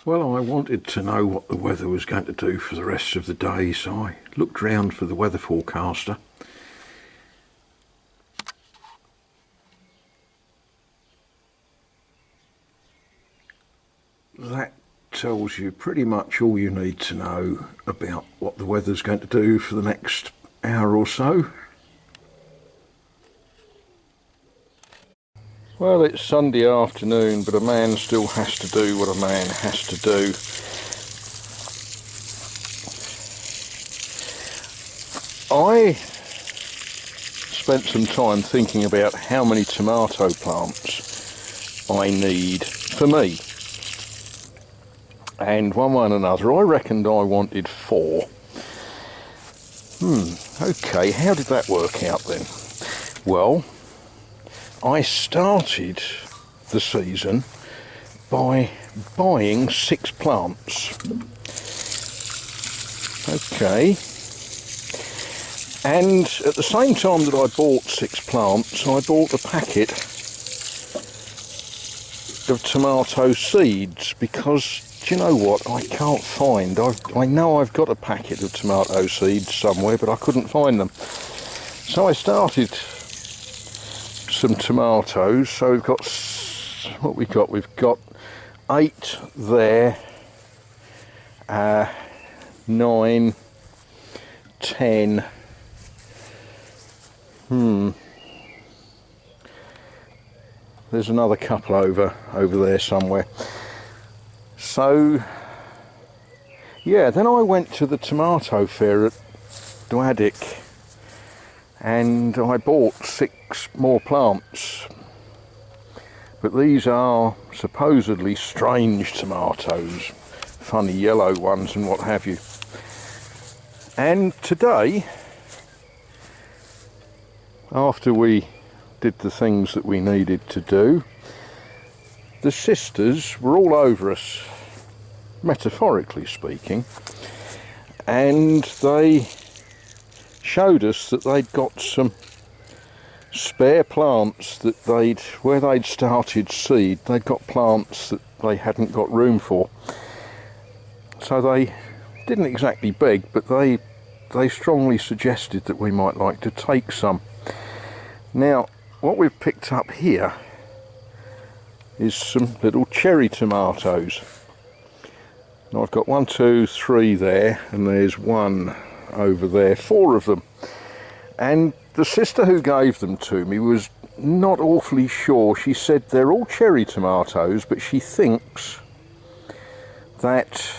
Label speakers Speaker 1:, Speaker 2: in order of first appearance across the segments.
Speaker 1: Well, I wanted to know what the weather was going to do for the rest of the day, so I looked round for the weather forecaster. That tells you pretty much all you need to know about what the weather's going to do for the next hour or so. Well, it's Sunday afternoon, but a man still has to do what a man has to do. I spent some time thinking about how many tomato plants I need for me. And one way and another, I reckoned I wanted 4. Okay, how did that work out then? Well, I started the season by buying 6 plants. Okay. And at the same time that I bought 6 plants, I bought a packet of tomato seeds because, do you know what, I can't find. I know I've got a packet of tomato seeds somewhere, but I couldn't find them. So I started some tomatoes. So we've got, what we got? We've got 8 there, 9, 10. There's another couple over there somewhere. So yeah, then I went to the tomato fair at Dwaddick and I bought 6 more plants. But these are supposedly strange tomatoes, funny yellow ones and what have you. And today, after we did the things that we needed to do, the sisters were all over us, metaphorically speaking, and they showed us that they'd got some spare plants that where they'd started seed, they'd got plants that they hadn't got room for. So they didn't exactly beg, but they strongly suggested that we might like to take some. Now, what we've picked up here is some little cherry tomatoes. Now I've got 1, 2, 3 there, and there's 1 over there, 4 of them. And the sister who gave them to me was not awfully sure. She said they're all cherry tomatoes, but she thinks that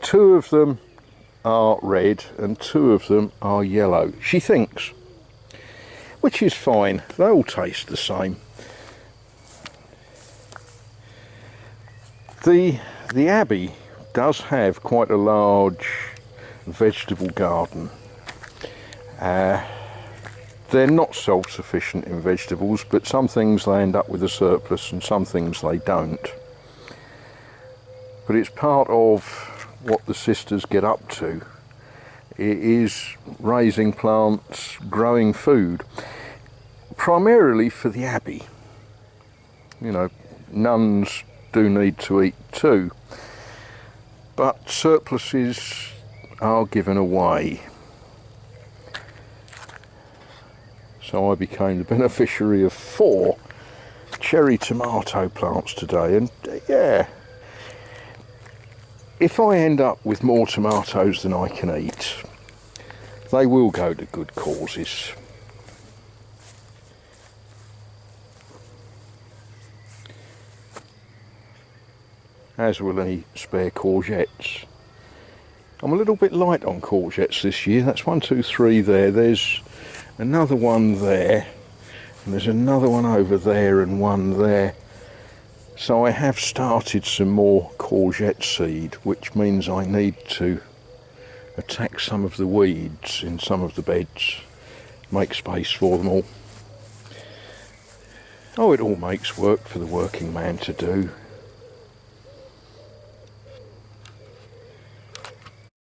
Speaker 1: 2 of them are red and 2 of them are yellow. She thinks. Which is fine, they all taste the same. The Abbey does have quite a large vegetable garden. They're not self-sufficient in vegetables, but some things they end up with a surplus and some things they don't. But it's part of what the sisters get up to. It is raising plants, growing food, primarily for the Abbey. You know, nuns do need to eat too, but surpluses are given away. So I became the beneficiary of 4 cherry tomato plants today, and yeah, if I end up with more tomatoes than I can eat, they will go to good causes. As will any spare courgettes. I'm a little bit light on courgettes this year. That's 1, 2, 3 there. There's another one there, and there's another one over there and 1 there. So I have started some more courgette seed, which means I need to attack some of the weeds in some of the beds, make space for them all. Oh, it all makes work for the working man to do.